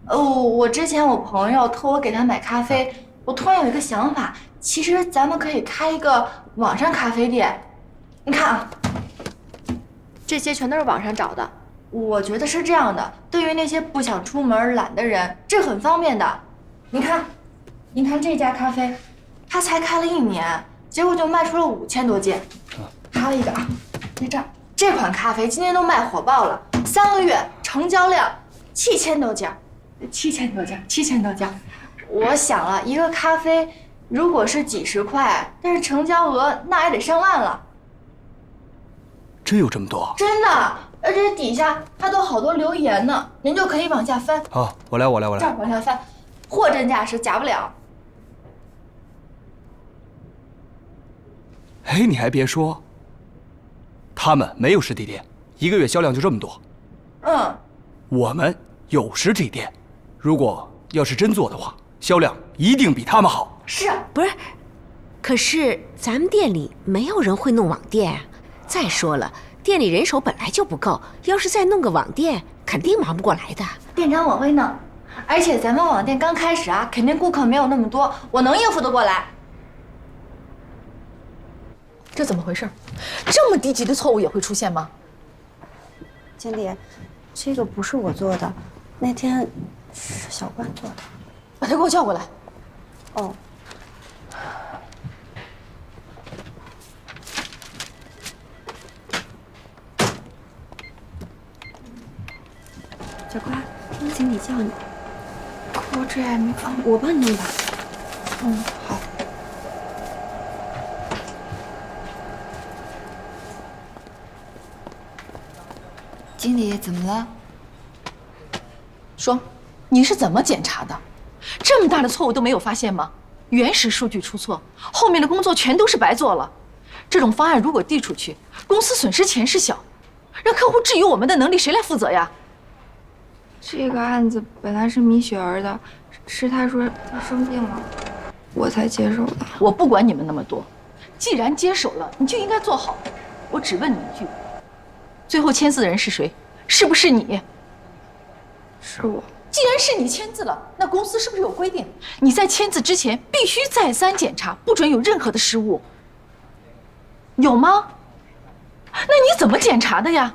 我之前我朋友托我给他买咖啡，我突然有一个想法，其实咱们可以开一个网上咖啡店。你看啊，这些全都是网上找的。我觉得是这样的，对于那些不想出门、懒的人，这很方便的。你看，您看这家咖啡，它才开了1年，结果就卖出了5000多件。还有一个啊，在这儿，这款咖啡今天都卖火爆了，3个月成交量7000多件，7000多件，7000多件。我想了一个咖啡，如果是几十块，但是成交额那也得上万了。真有这么多？真的，而且底下它都好多留言呢，您就可以往下翻。好，我来。这儿往下翻，货真价实，假不了。哎，你还别说，他们没有实体店，1个月销量就这么多。我们有实体店，如果要是真做的话，销量一定比他们好。是啊，不是？可是咱们店里没有人会弄网店啊。再说了，店里人手本来就不够，要是再弄个网店，肯定忙不过来的。店长我会弄，而且咱们网店刚开始啊，肯定顾客没有那么多，我能应付得过来。这怎么回事？这么低级的错误也会出现吗？经理，这个不是我做的，那天是小关做的。把他给我叫过来。哦。小关，经理叫你。可我这也没放，我帮你弄吧。好。经理，怎么了？说，你是怎么检查的？这么大的错误都没有发现吗？原始数据出错，后面的工作全都是白做了。这种方案如果递出去，公司损失钱是小，让客户质疑我们的能力，谁来负责呀？这个案子本来是米雪儿的，是她说她生病了，我才接手的。我不管你们那么多，既然接手了，你就应该做好。我只问你一句，最后签字的人是谁？是不是你？是我。既然是你签字了，那公司是不是有规定，你在签字之前必须再三检查，不准有任何的失误？有吗？那你怎么检查的呀？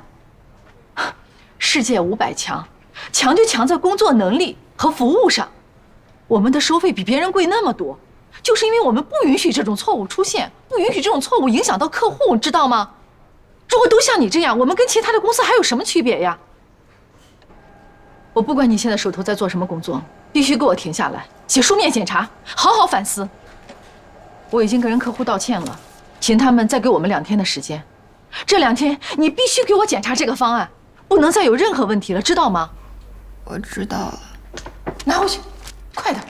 世界500强，强就强在工作能力和服务上。我们的收费比别人贵那么多，就是因为我们不允许这种错误出现，不允许这种错误影响到客户，知道吗？如果都像你这样，我们跟其他的公司还有什么区别呀？我不管你现在手头在做什么工作，必须给我停下来，写书面检查，好好反思。我已经跟客户道歉了，请他们再给我们2天的时间。这2天你必须给我检查这个方案，不能再有任何问题了，知道吗？我知道了。拿回去，快点。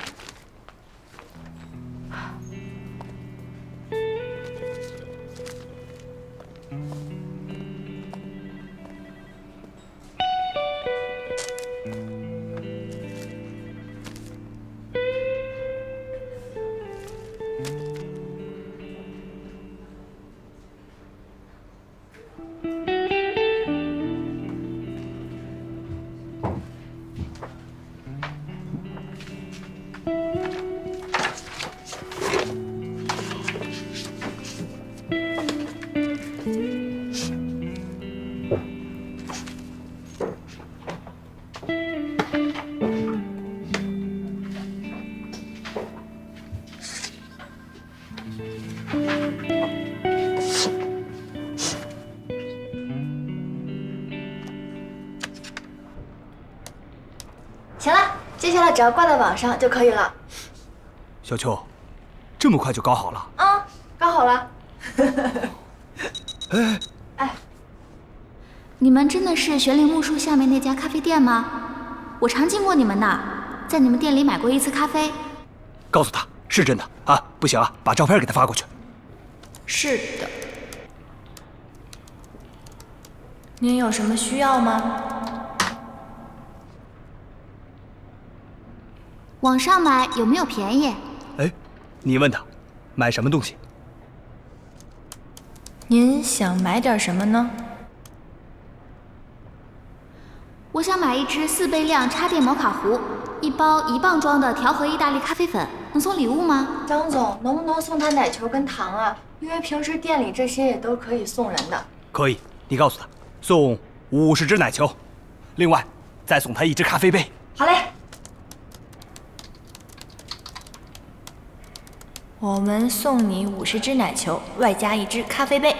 行了，接下来只要挂在网上就可以了。小秋，这么快就搞好了？啊，搞好了。哎，你们真的是玄铃木树下面那家咖啡店吗？我常经过你们那儿，在你们店里买过1次咖啡。告诉他是真的啊！不行啊，把照片给他发过去。是的。您有什么需要吗？网上买有没有便宜？哎，你问他买什么东西？您想买点什么呢？我想买一支4倍量插电摩卡壶，1包1磅装的调和意大利咖啡粉，能送礼物吗？张总，能不能送他奶球跟糖啊？因为平时店里这些也都可以送人的。可以，你告诉他，送50只奶球，另外再送他1只咖啡杯。好嘞。我们送你50只奶球，外加1只咖啡杯。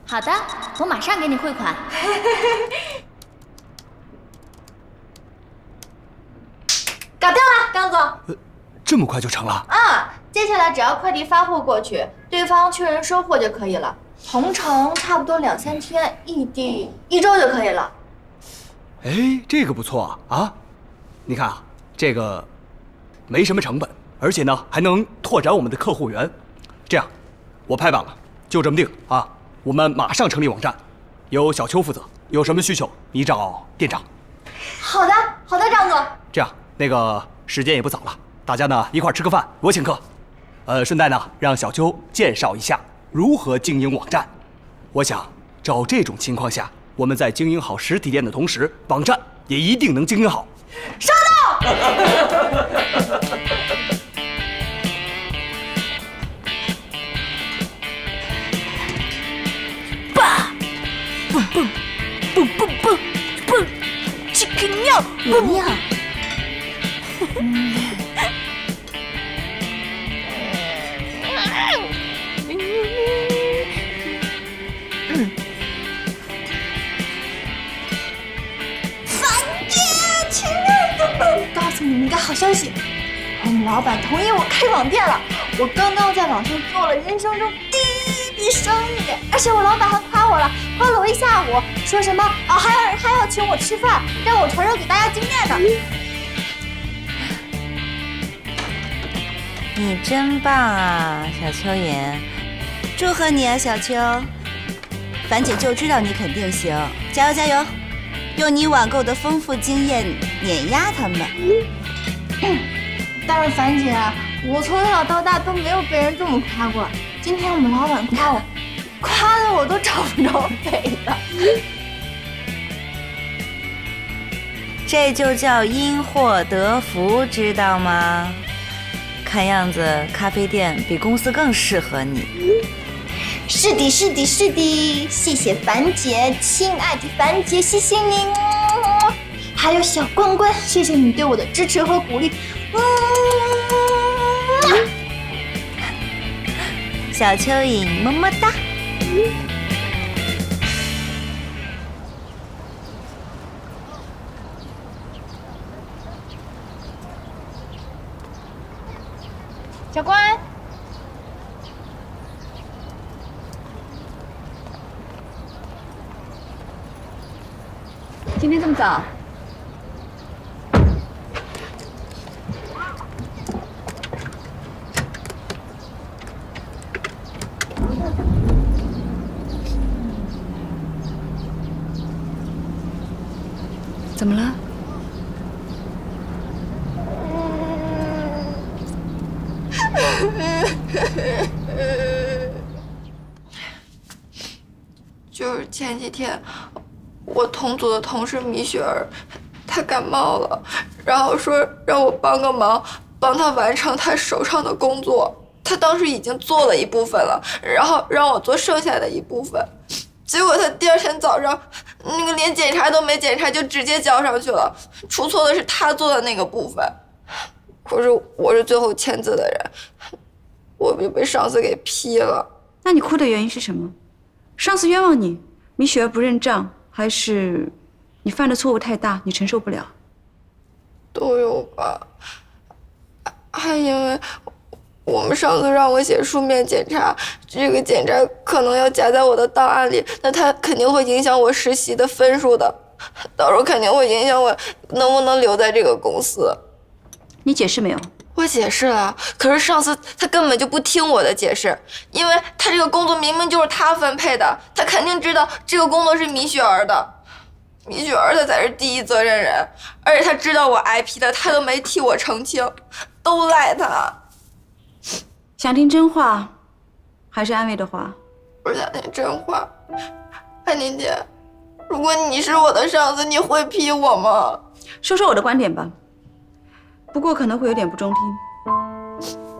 好的，我马上给你汇款。搞定了，张总。这么快就成了？啊，接下来只要快递发货过去，对方确认收货就可以了。同城差不多2、3天，异地1周就可以了。哎，这个不错啊！你看啊，这个没什么成本，而且呢还能拓展我们的客户源。这样，我拍板了，就这么定啊！我们马上成立网站，由小邱负责。有什么需求，你找店长。好的，好的，张总。这样，那个时间也不早了，大家呢一块吃个饭，我请客。顺带呢让小邱介绍一下如何经营网站。我想，照这种情况下，我们在经营好实体店的同时，网站也一定能经营好。收到。这个尿，尿。告诉你们一个好消息，我们老板同意我开网店了。我刚刚在网上做了人生中第1笔生意，而且我老板还夸我了，夸了我1下午，说什么还要请我吃饭，让我传授给大家经验的。你真棒啊，小邱妍！祝贺你啊，小邱！樊姐就知道你肯定行，加油加油！用你网购的丰富经验碾压他们。但是樊姐，我从小到大都没有被人这么夸过。今天我们老板夸我，夸的我都找不着北的。这就叫因祸得福，知道吗？看样子咖啡店比公司更适合你。是的，是的，是的，谢谢樊姐，亲爱的樊姐，谢谢你。还有小关关，谢谢你对我的支持和鼓励。小蚯蚓，么么哒。小关。今天这么早？怎么了？就是前几天，我同组的同事米雪儿，她感冒了，然后说让我帮个忙，帮她完成她手上的工作。她当时已经做了一部分了，然后让我做剩下的一部分。结果她第2天早上，那个连检查都没检查就直接交上去了，出错的是她做的那个部分。可是我是最后签字的人，我就被上司给批了。那你哭的原因是什么？上司冤枉你，米雪儿不认账，还是你犯的错误太大，你承受不了？都有吧。还因为我们上司让我写书面检查，这个检查可能要夹在我的档案里，那它肯定会影响我实习的分数的，到时候肯定会影响我能不能留在这个公司。你解释没有？我解释了，可是上司他根本就不听我的解释，因为他这个工作明明就是他分配的，他肯定知道这个工作是米雪儿的，米雪儿她才是第一责任人，而且他知道我挨批的，他都没替我澄清，都赖他。想听真话，还是安慰的话？不相信真话。安妮姐，如果你是我的上司，你会批我吗？说说我的观点吧，不过可能会有点不中听。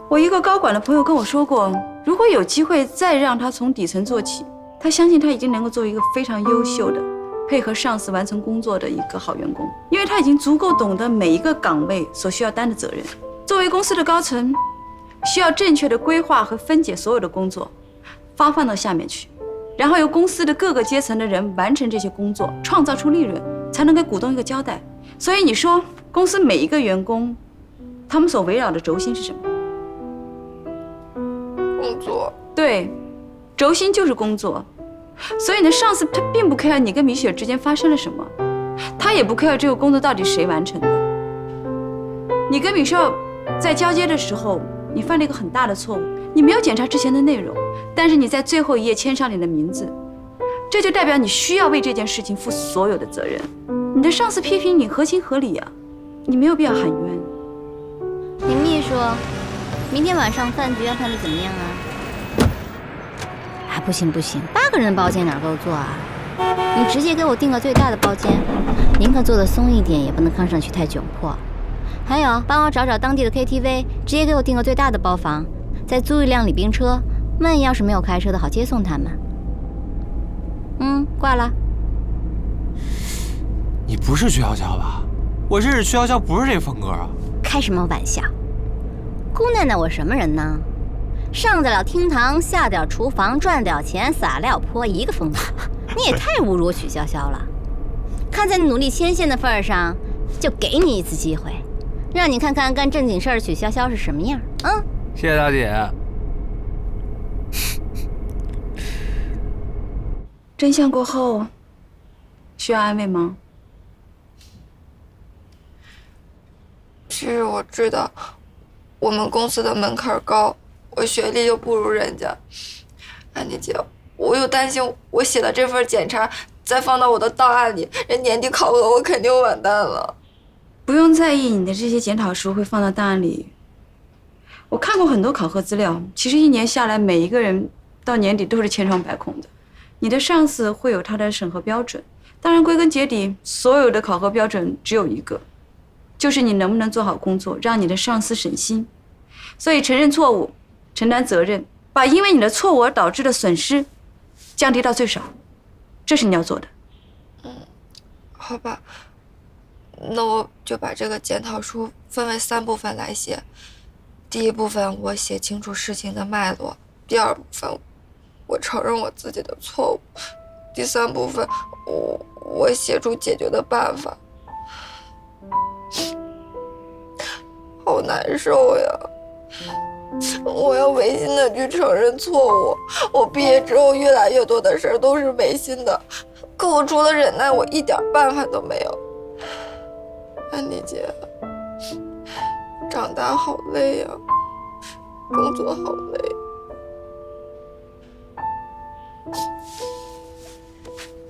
我一个高管的朋友跟我说过，如果有机会再让他从底层做起，他相信他已经能够做一个非常优秀的配合上司完成工作的一个好员工，因为他已经足够懂得每一个岗位所需要担的责任。作为公司的高层，需要正确的规划和分解所有的工作，发放到下面去，然后由公司的各个阶层的人完成这些工作，创造出利润，才能给股东一个交代。所以你说，公司每一个员工，他们所围绕的轴心是什么？工作。对，轴心就是工作。所以你的上司他并不 care 你跟米雪之间发生了什么，他也不 care 这个工作到底谁完成的。你跟米少在交接的时候，你犯了一个很大的错误，你没有检查之前的内容，但是你在最后一页签上你的名字，这就代表你需要为这件事情负所有的责任。你的上司批评你合情合理啊，你没有必要喊冤。你秘书，明天晚上饭局安排的怎么样啊？啊，不行不行，8个人的包间哪够坐啊？你直接给我订个最大的包间，宁可坐得松一点，也不能看上去太窘迫。还有，帮我找找当地的 KTV， 直接给我订个最大的包房，再租一辆礼宾车，万一要是没有开车的，好接送他们。挂了。你不是曲筱绡吧？我认识曲筱绡不是这风格啊！开什么玩笑？姑奶奶，我什么人呢？上得了厅堂，下得了厨房，赚得了钱，撒了泼，一个风格。你也太侮辱我曲筱绡了。看在你努力牵线的份儿上，就给你一次机会，让你看看干正经事儿的曲筱绡是什么样。谢谢大姐。真相过后，需要安慰吗？其实我知道，我们公司的门槛高，我学历又不如人家。安妮姐，我又担心我写的这份检查再放到我的档案里，人年底考核我肯定完蛋了。不用在意你的这些检讨书会放到档案里。我看过很多考核资料，其实1年下来，每一个人到年底都是千疮百孔的。你的上司会有他的审核标准，当然归根结底，所有的考核标准只有一个，就是你能不能做好工作，让你的上司省心。所以承认错误，承担责任，把因为你的错误而导致的损失降低到最少，这是你要做的。好吧，那我就把这个检讨书分为3部分来写。第一部分我写清楚事情的脉络，第2部分我承认我自己的错误，第3部分我写出解决的办法。好难受呀！我要违心的去承认错误。我毕业之后越来越多的事儿都是违心的，可我除了忍耐，我一点办法都没有。安妮姐，长大好累呀，工作好累。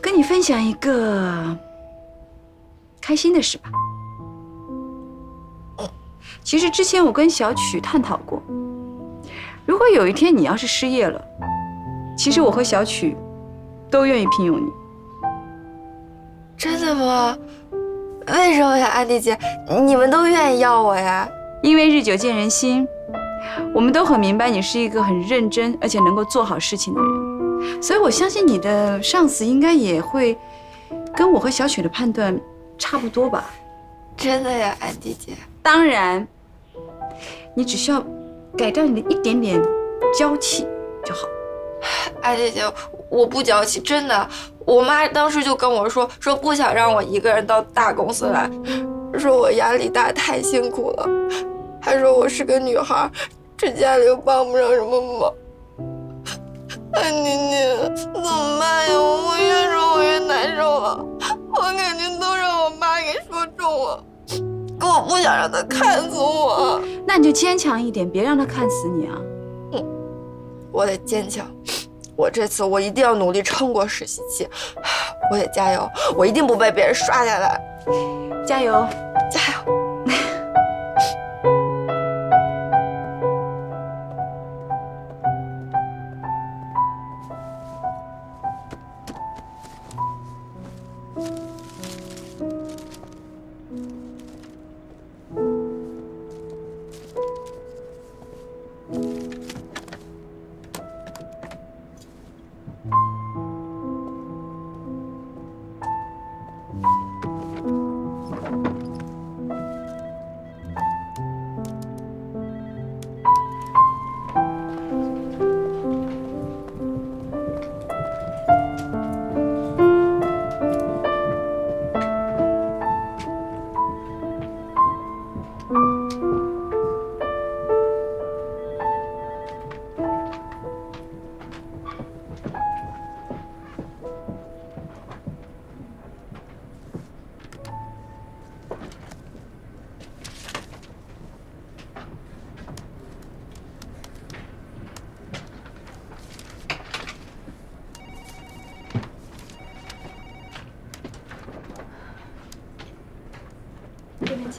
跟你分享一个开心的事吧。其实之前我跟小曲探讨过，如果有一天你要是失业了，其实我和小曲都愿意聘用你。真的吗？为什么呀，安迪姐？你们都愿意要我呀？因为日久见人心，我们都很明白你是一个很认真而且能够做好事情的人，所以我相信你的上司应该也会跟我和小曲的判断差不多吧。真的呀，安迪姐？当然，你只需要改掉你的一点点娇气就好。安迪姐，我不娇气，真的。我妈当时就跟我说不想让我一个人到大公司来，说我压力大，太辛苦了，还说我是个女孩，这家里又帮不上什么忙。安妮姐，怎么办呀？我越说我越难受了，我感觉都让我妈给说中了，可我不想让她看死我。那你就坚强一点，别让她看死你啊！我得坚强。我这次我一定要努力撑过实习期，我得加油，我一定不被别人刷下来。加油，加油！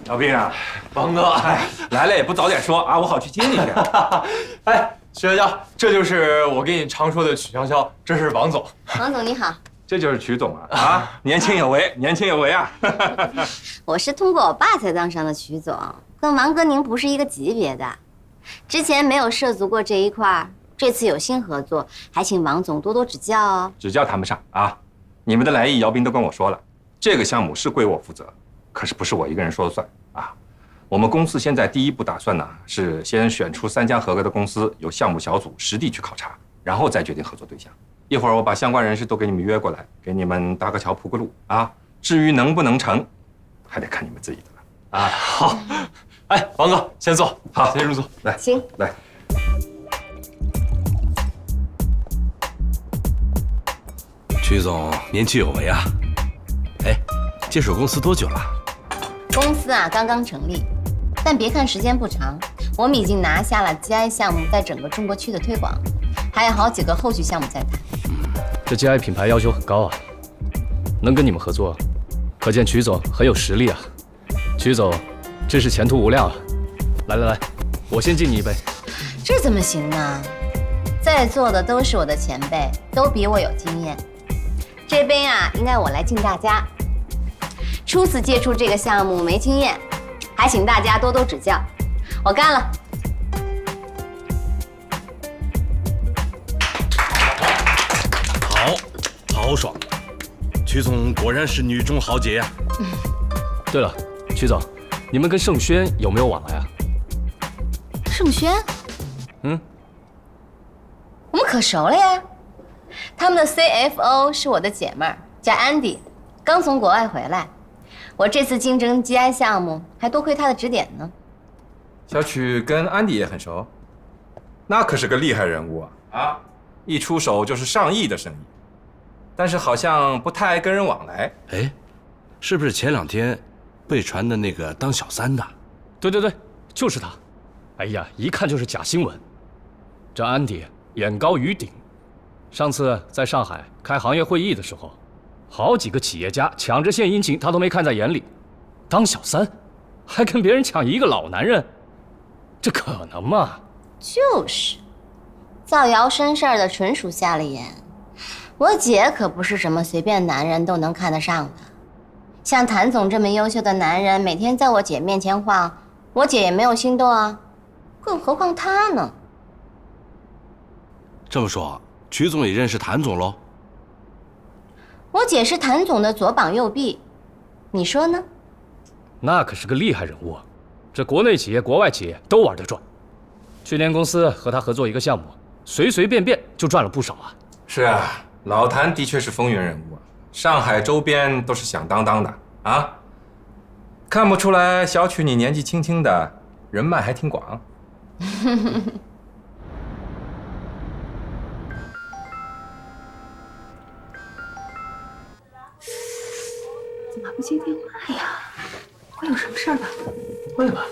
老兵啊，王哥，来了也不早点说啊，我好去接你去。哎，徐潇潇，这就是我给你常说的曲潇潇，这是王总。王总你好，这就是曲总啊！啊，年轻有为，年轻有为啊！我是通过我爸才当上的曲总，跟王哥您不是一个级别的，之前没有涉足过这一块，这次有新合作，还请王总多多指教哦。指教谈不上啊，你们的来意，姚兵都跟我说了，这个项目是归我负责，可是不是我一个人说了算啊。我们公司现在第一步打算呢，是先选出3家合格的公司，由项目小组实地去考察，然后再决定合作对象。一会儿我把相关人士都给你们约过来，给你们搭个桥铺个路啊。至于能不能成，还得看你们自己的了啊。好，哎，王哥先坐，好，先入座。来，行，来。曲总年轻有为啊！哎，接手公司多久了？公司啊刚刚成立，但别看时间不长，我们已经拿下了 GI 项目在整个中国区的推广，还有好几个后续项目在谈。这 GI 品牌要求很高啊，能跟你们合作，可见曲总很有实力啊。曲总真是前途无量啊！来来来，我先敬你一杯。这怎么行呢？在座的都是我的前辈，都比我有经验。这杯啊，应该我来敬大家。初次接触这个项目没经验，还请大家多多指教。我干了。豪爽！曲总果然是女中豪杰呀。对了，曲总，你们跟盛轩有没有往来啊？盛轩？嗯，我们可熟了呀。他们的 CFO 是我的姐妹儿，叫 Andy， 刚从国外回来。我这次竞争 GI 项目，还多亏他的指点呢。小曲跟安迪也很熟，那可是个厉害人物啊！啊，一出手就是上亿的生意，但是好像不太爱跟人往来。哎，是不是前2天被传的那个当小三的？对对对，就是他。哎呀，一看就是假新闻。这安迪眼高于顶，上次在上海开行业会议的时候，好几个企业家抢着献殷勤，他都没看在眼里。当小三，还跟别人抢一个老男人，这可能吗？就是，造谣生事儿的纯属瞎了眼。我姐可不是什么随便男人都能看得上的。像谭总这么优秀的男人，每天在我姐面前晃，我姐也没有心动啊，更何况他呢？这么说，曲总也认识谭总喽？我姐是谭总的左膀右臂，你说呢？那可是个厉害人物啊，这国内企业、国外企业都玩得转。去年公司和他合作一个项目，随随便便就赚了不少啊。是啊，老谭的确是风云人物啊，上海周边都是响当当的啊。看不出来，小曲你年纪轻轻的，人脉还挺广。怎么不接电话呀？会有什么事儿吧？会吧。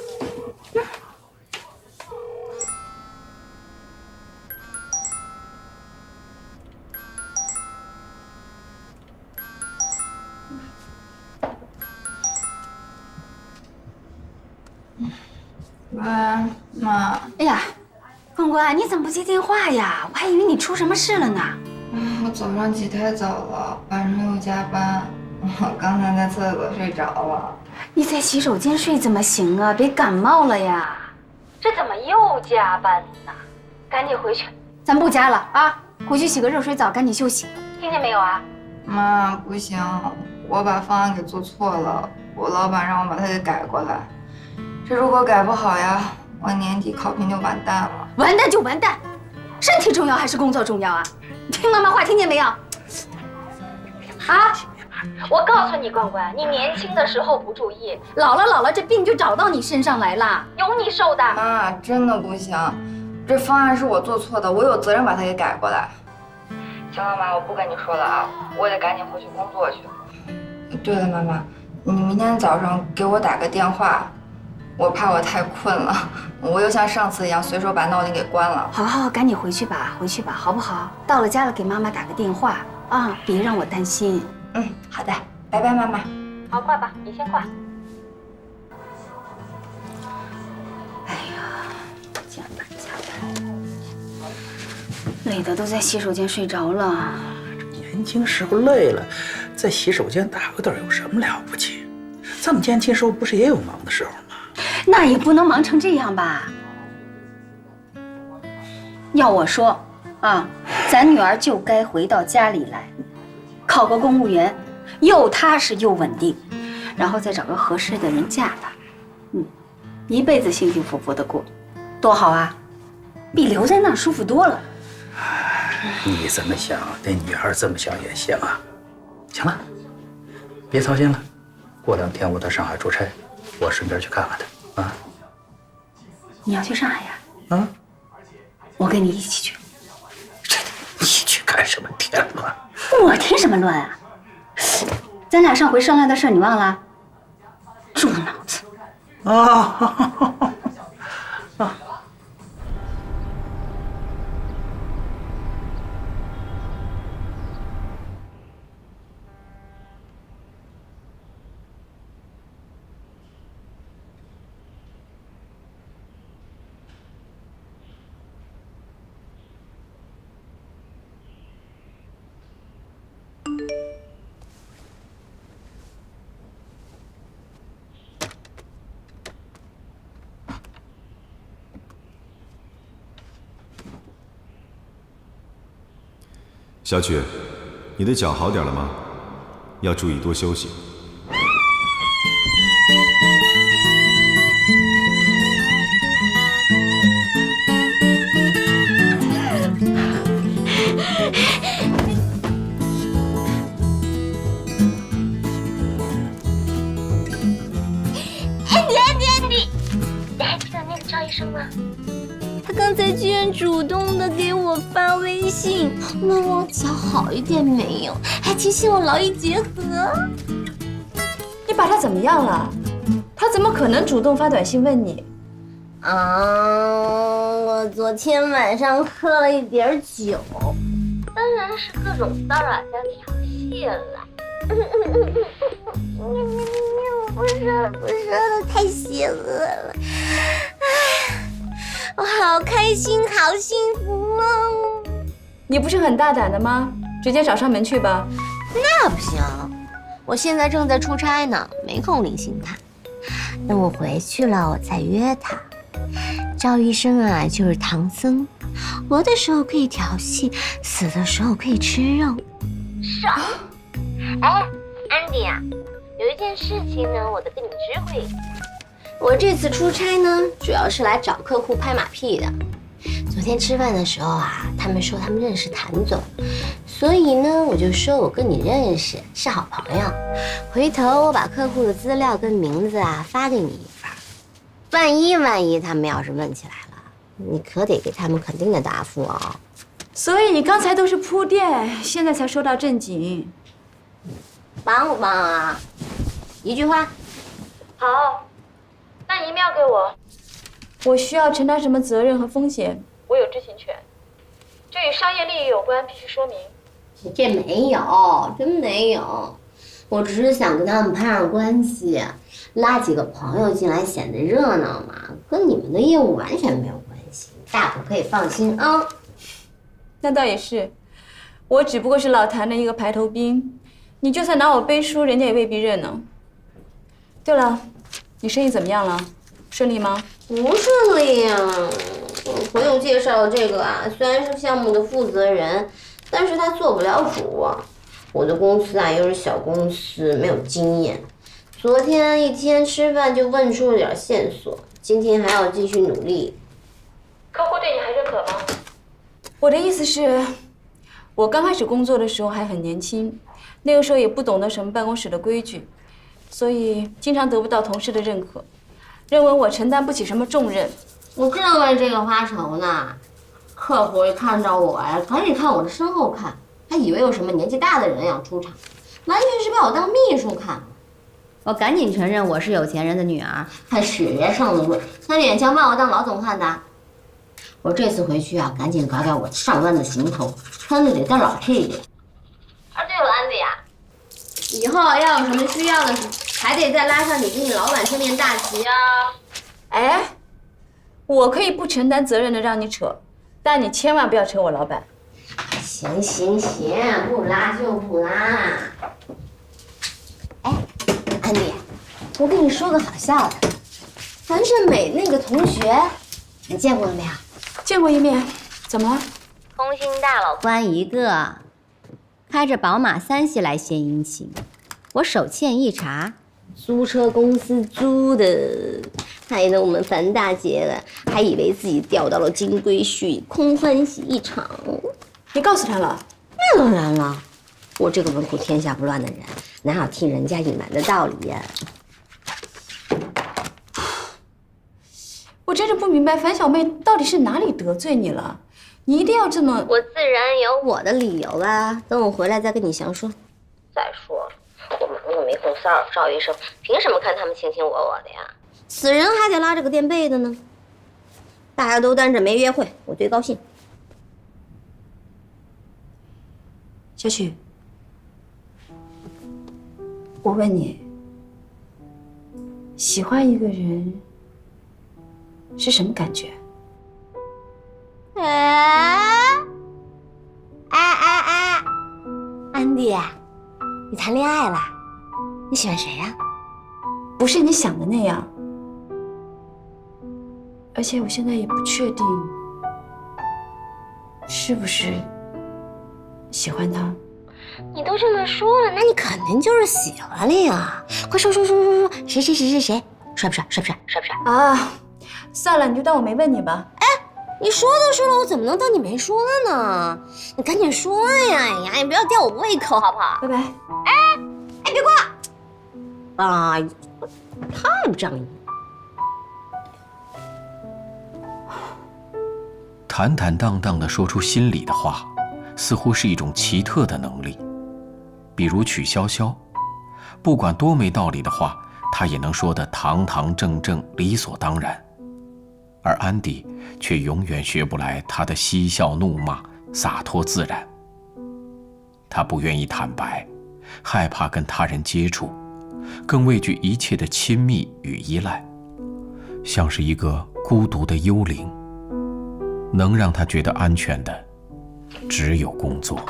喂，妈。哎呀，关关，你怎么不接电话呀？我还以为你出什么事了呢。我早上起太早了，晚上又加班，我刚才在厕所睡着了。你在洗手间睡怎么行啊？别感冒了呀！这怎么又加班呢？赶紧回去，咱不加了啊！回去洗个热水澡，赶紧休息，听见没有啊？妈，不行，我把方案给做错了，我老板让我把它给改过来。这如果改不好呀，我年底考评就完蛋了。完蛋就完蛋，身体重要还是工作重要啊？听妈妈话，听见没有？啊！我告诉你，关关，你年轻的时候不注意，老了这病就找到你身上来了，有你受的。妈，真的不行，这方案是我做错的，我有责任把它给改过来。行了，妈，我不跟你说了啊，我得赶紧回去工作去。对了，妈妈，你明天早上给我打个电话，我怕我太困了，我又像上次一样随手把闹铃给关了。好，赶紧回去吧，好不好？到了家了给妈妈打个电话啊，别让我担心。好的，拜拜，妈妈。好，挂吧，你先挂。加班加班，累的都在洗手间睡着了。年轻时候累了，在洗手间打个盹有什么了不起？这么年轻时候不是也有忙的时候吗？那也不能忙成这样吧？要我说啊，咱女儿就该回到家里来，考个公务员，又踏实又稳定，然后再找个合适的人嫁她，一辈子幸幸福福的过，多好啊！比留在那儿舒服多了。你这么想，那女孩这么想也行啊。行了，别操心了。过2天我到上海出差，我顺便去看看她啊。你要去上海呀？啊，我跟你一起去。你去干什么添乱？我添什么乱啊？咱俩上回商量的事你忘了？猪脑子。啊。小曲，你的脚好点了吗？要注意多休息。Andy， 你还记得那个赵医生吗？他刚才居然主动的给我发微信，问我脚好一点没有，还提醒我劳逸结合。你把他怎么样了？他怎么可能主动发短信问你？我昨天晚上喝了一点酒，当然是各种骚扰加调戏了。不说了，太邪恶了。我好开心，好幸福哦！你不是很大胆的吗？直接找上门去吧。那不行，我现在正在出差呢，没空领星探。等我回去了，我再约他。赵医生啊，就是唐僧，活的时候可以调戏，死的时候可以吃肉。爽！哎，安迪啊，有一件事情呢，我得跟你知会一下。我这次出差呢，主要是来找客户拍马屁的。昨天吃饭的时候啊，他们说他们认识谭总，所以呢，我就说我跟你认识，是好朋友。回头我把客户的资料跟名字啊发给你一份，万一他们要是问起来了，你可得给他们肯定的答复哦。所以你刚才都是铺垫，现在才说到正经。帮不帮啊？一句话。好。那email给我。我需要承担什么责任和风险，我有知情权。这与商业利益有关，必须说明。这没有，真没有。我只是想跟他们攀上关系，拉几个朋友进来显得热闹嘛，跟你们的业务完全没有关系，大伙可以放心啊。那倒也是，我只不过是老谭的一个排头兵，你就算拿我背书，人家也未必认呢。对了。你生意怎么样了？顺利吗？不顺利呀！我朋友介绍的这个啊，虽然是项目的负责人，但是他做不了主啊。我的公司啊又是小公司，没有经验。昨天一天吃饭就问出了点线索，今天还要继续努力。客户对你还认可吗？我的意思是，我刚开始工作的时候还很年轻，那个时候也不懂得什么办公室的规矩。所以经常得不到同事的认可，认为我承担不起什么重任。我正为这个发愁呢。客户一看到我呀，赶紧看我的身后看，还以为有什么年纪大的人要出场，完全是把我当秘书看。我赶紧承认我是有钱人的女儿，还血缘上的论，他勉强把我当老总看的。我这次回去啊，赶紧改改我上万的行头，穿的得再老气一点。对了，安迪啊。以后要有什么需要的，还得再拉上你跟你老板这面大旗啊！哎，我可以不承担责任的让你扯，但你千万不要扯我老板。行行行，不拉就不拉。哎，安迪，我跟你说个好笑的，樊胜美那个同学，你见过了没有？见过一面，怎么了？空心大老官一个，开着宝马3系来献殷勤，我手欠一查，租车公司租的，害得我们樊大姐了，还以为自己钓到了金龟婿，空欢喜一场。你告诉他了？那当然了，我这个文库天下不乱的人，哪有听人家隐瞒的道理呀？我真是不明白，樊小妹到底是哪里得罪你了？你一定要这么……我自然有我的理由啊，等我回来再跟你详说。再说了，我忙得没空骚扰赵医生，凭什么看他们卿卿我我的呀？死人还得拉着个垫背的呢。大家都单着没约会，我最高兴。小曲，我问你，喜欢一个人是什么感觉？安迪，你谈恋爱了？你喜欢谁呀？不是你想的那样，而且我现在也不确定是不是喜欢他。你都这么说了，那你肯定就是喜欢了呀！快说，谁？帅不帅？啊，算了，你就当我没问你吧。哎，你说都说了，我怎么能当你没说呢？你赶紧说呀！哎呀，你不要吊我胃口好不好？拜拜。哎，别挂！啊，太不仗义。坦坦荡荡地说出心里的话，似乎是一种奇特的能力。比如曲筱绡，不管多没道理的话，她也能说得堂堂正正、理所当然。而安迪却永远学不来她的嬉笑怒骂、洒脱自然。他不愿意坦白，害怕跟他人接触，更畏惧一切的亲密与依赖，像是一个孤独的幽灵。能让他觉得安全的，只有工作。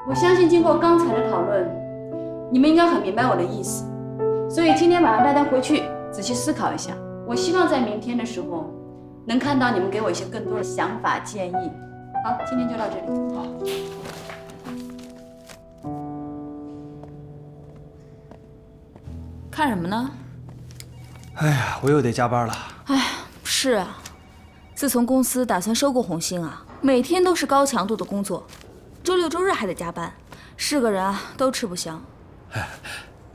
我相信经过刚才的讨论，你们应该很明白我的意思。所以今天晚上大家回去仔细思考一下。我希望在明天的时候，能看到你们给我一些更多的想法建议。好，今天就到这里。好。看什么呢？哎呀，我又得加班了。哎，是啊，自从公司打算收购红星啊，每天都是高强度的工作，周六周日还得加班，是个人啊都吃不消。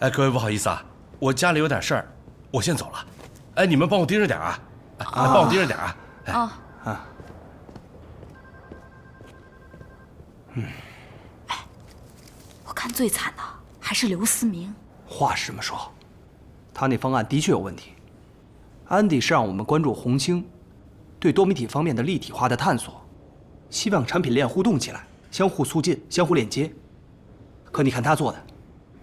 哎，各位不好意思啊，我家里有点事儿，我先走了。哎，你们帮我盯着点啊，帮我盯着点啊。啊。我看最惨的还是刘思明。话是这么说，他那方案的确有问题。安迪是让我们关注红星对多媒体方面的立体化的探索，希望产品链互动起来，相互促进，相互链接。可你看他做的，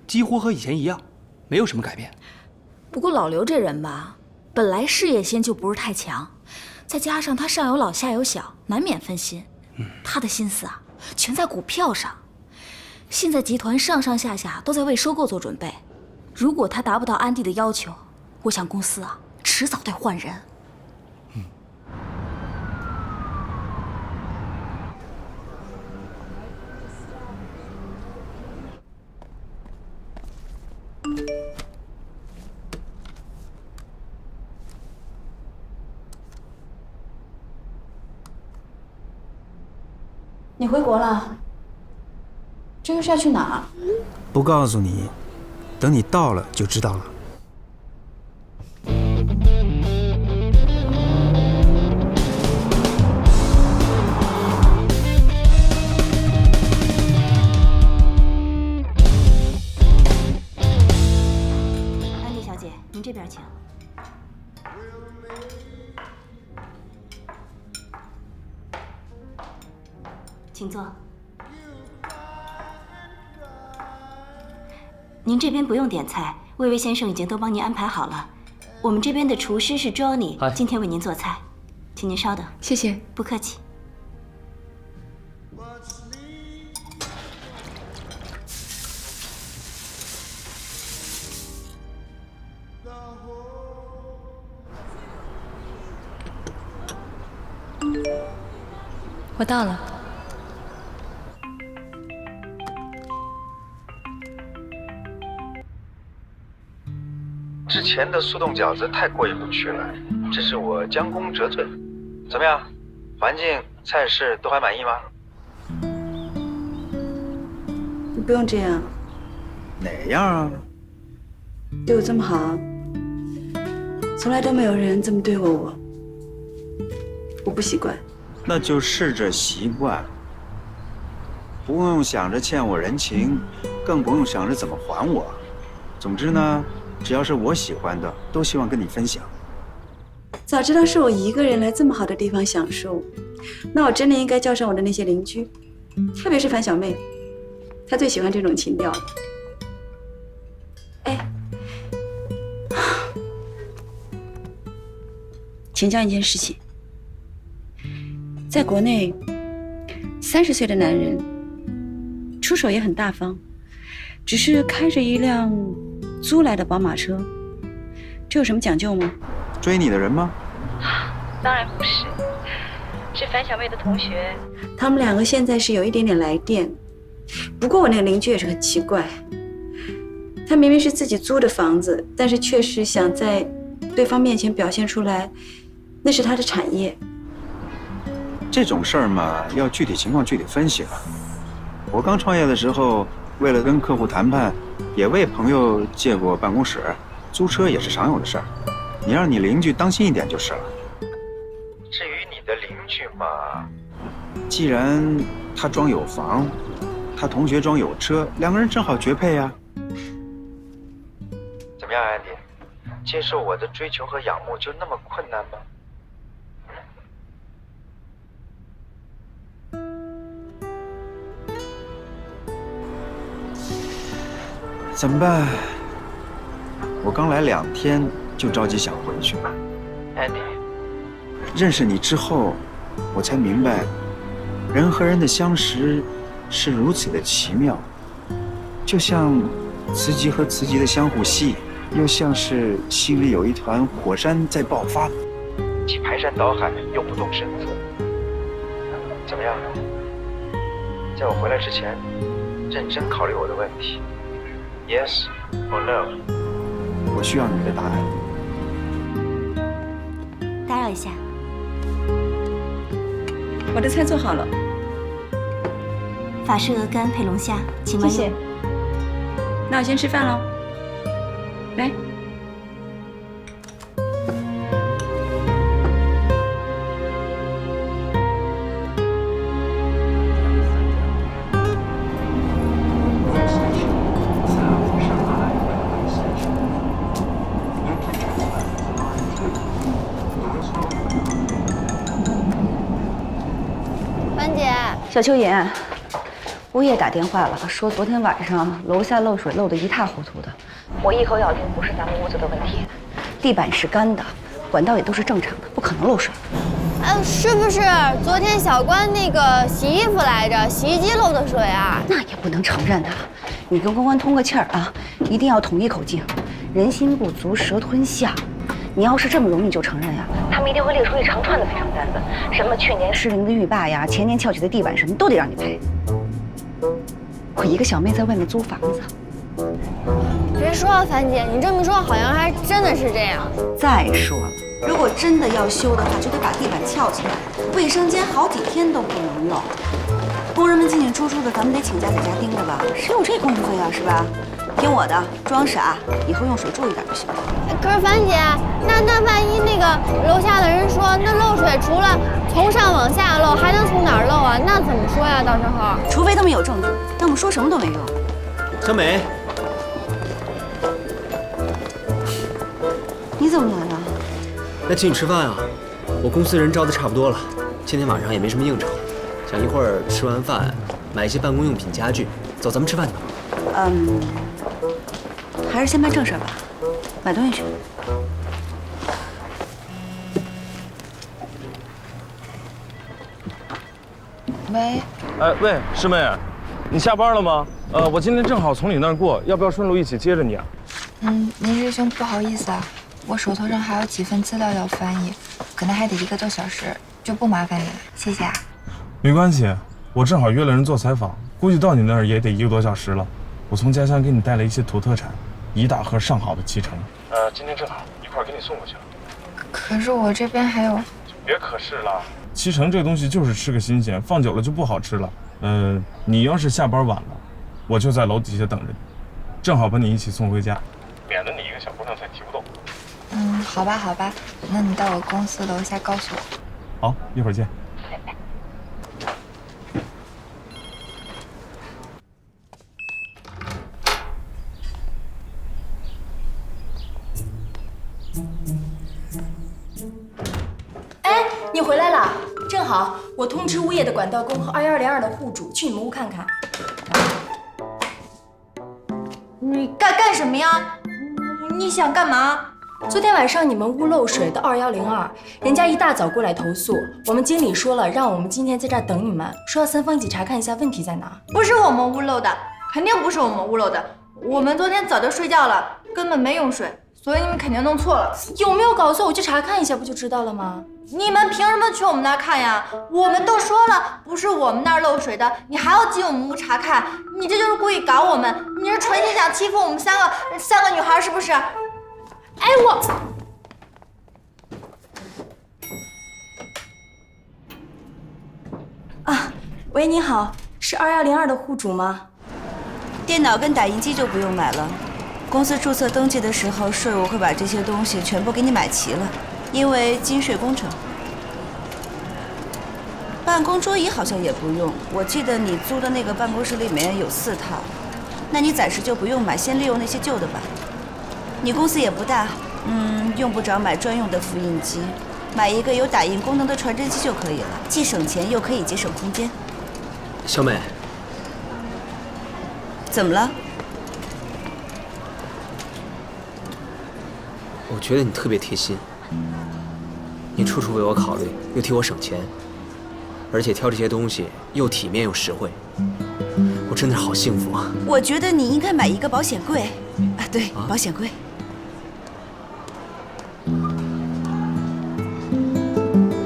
几乎和以前一样，没有什么改变。不过老刘这人吧，本来事业心就不是太强，再加上他上有老下有小，难免分心。他的心思啊，全在股票上。现在集团上上下下都在为收购做准备，如果他达不到安迪的要求，我想公司啊，迟早得换人。你回国了？这又是要去哪儿？不告诉你，等你到了就知道了。安迪小姐，您这边请。请坐。您这边不用点菜，魏巍先生已经都帮您安排好了。我们这边的厨师是 Johnny， 今天为您做菜，请您稍等。谢谢，不客气。我到了。之前的速冻饺子太过意不去了，这是我将功折罪。怎么样，环境、菜式都还满意吗？你不用这样。哪样啊？对我这么好，从来都没有人这么对过我，我不习惯。那就试着习惯，不用想着欠我人情，更不用想着怎么还我。总之呢，只要是我喜欢的，都希望跟你分享。早知道是我一个人来这么好的地方享受，那我真的应该叫上我的那些邻居，特别是樊小妹，她最喜欢这种情调了。哎，请教一件事情，在国内，30岁的男人出手也很大方，只是开着一辆租来的宝马车，这有什么讲究吗？追你的人吗？当然不是，是樊小妹的同学。他们两个现在是有一点点来电，不过我那个邻居也是很奇怪，他明明是自己租的房子，但是确实想在对方面前表现出来，那是他的产业。这种事儿嘛，要具体情况具体分析了。我刚创业的时候，为了跟客户谈判，也为朋友借过办公室，租车也是常有的事儿。你让你邻居当心一点就是了。至于你的邻居嘛，既然他装有房，他同学装有车，两个人正好绝配呀。怎么样，安迪？接受我的追求和仰慕就那么困难吗？怎么办？我刚来2天就着急想回去。Andy， 认识你之后，我才明白，人和人的相识是如此的奇妙，就像磁极和磁极的相互吸引，又像是心里有一团火山在爆发，既排山倒海又不动声色。怎么样？在我回来之前，认真考虑我的问题。Yes or no？ 我需要你的答案。打扰一下，我的菜做好了，法式鹅肝配龙虾，请慢用。谢谢。那我先吃饭喽。来。小秋妍，物业打电话了，说昨天晚上楼下漏水漏得一塌糊涂的。我一口咬定不是咱们屋子的问题，地板是干的，管道也都是正常的，不可能漏水。是不是昨天小关那个洗衣服来着，洗衣机漏的水啊？那也不能承认啊！你跟关关通个气儿啊，一定要统一口径，人心不足蛇吞象。你要是这么容易就承认呀，他们一定会列出一长串的赔偿单子，什么去年失灵的浴霸呀，前年翘起的地板，什么都得让你赔。我一个小妹在外面租房子，别说了，樊姐，你这么说好像还真的是这样。再说了，如果真的要修的话，就得把地板翘起来，卫生间好几天都不能漏。工人们进进出出的，咱们得请假在家盯着吧？谁有这功夫呀，是吧？听我的，装傻，以后用水注意点就行了。可是樊姐，那万一那个楼下的人说那漏水除了从上往下漏，还能从哪儿漏啊？那怎么说呀？到时候，除非他们有证据，但我们说什么都没用。小美，你怎么来了？来请你吃饭啊！我公司人招的差不多了，今天晚上也没什么应酬，想一会儿吃完饭买一些办公用品、家具。走，咱们吃饭去。还是先办正事吧，买东西去。喂，哎喂，师妹，你下班了吗？我今天正好从你那儿过，要不要顺路一起接着你啊？林师兄，不好意思啊，我手头上还有几份资料要翻译，可能还得1个多小时，就不麻烦你了，谢谢啊。没关系，我正好约了人做采访，估计到你那儿也得1个多小时了。我从家乡给你带了一些土特产，1大盒上好的脐橙。今天正好一块儿给你送过去了。可是我这边还有……别可是了，脐橙这东西就是吃个新鲜，放久了就不好吃了。你要是下班晚了，我就在楼底下等着你，正好把你一起送回家，免得你一个小姑娘再提不动。好吧，好吧，那你到我公司楼下告诉我。好，一会儿见。你回来了，正好我通知物业的管道工和2102的户主去你们屋看看。你干什么呀？你想干嘛？昨天晚上你们屋漏水的2102，人家一大早过来投诉，我们经理说了，让我们今天在这儿等你们，说要3方一起查看一下问题在哪。不是我们屋漏的，肯定不是我们屋漏的。我们昨天早就睡觉了，根本没用水，所以你们肯定弄错了。有没有搞错？我去查看一下不就知道了吗？你们凭什么去我们那儿看呀？我们都说了，不是我们那儿漏水的，你还要进我们屋查看？你这就是故意搞我们！你是存心想欺负我们三个女孩是不是？哎，我。啊，喂，你好，是2102的户主吗？电脑跟打印机就不用买了，公司注册登记的时候，税务会把这些东西全部给你买齐了。因为金税工程，办公桌椅好像也不用。我记得你租的那个办公室里面有4套，那你暂时就不用买，先利用那些旧的吧。你公司也不大，用不着买专用的复印机，买一个有打印功能的传真机就可以了，既省钱又可以节省空间。小美，怎么了？我觉得你特别贴心。你处处为我考虑，又替我省钱，而且挑这些东西又体面又实惠，我真的是好幸福啊！我觉得你应该买一个保险柜啊，对，保险柜。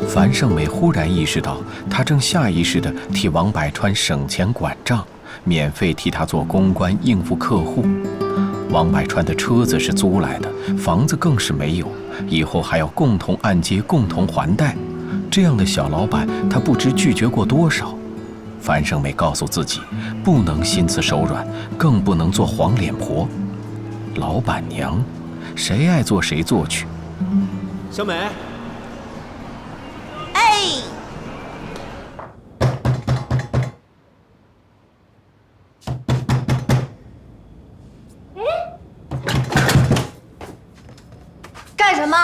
樊胜美忽然意识到，她正下意识地替王百川省钱管账，免费替他做公关应付客户。王百川的车子是租来的，房子更是没有，以后还要共同按揭、共同还贷。这样的小老板，他不知拒绝过多少。樊胜美告诉自己，不能心慈手软，更不能做黄脸婆。老板娘，谁爱做谁做去。小美，哎。干什么？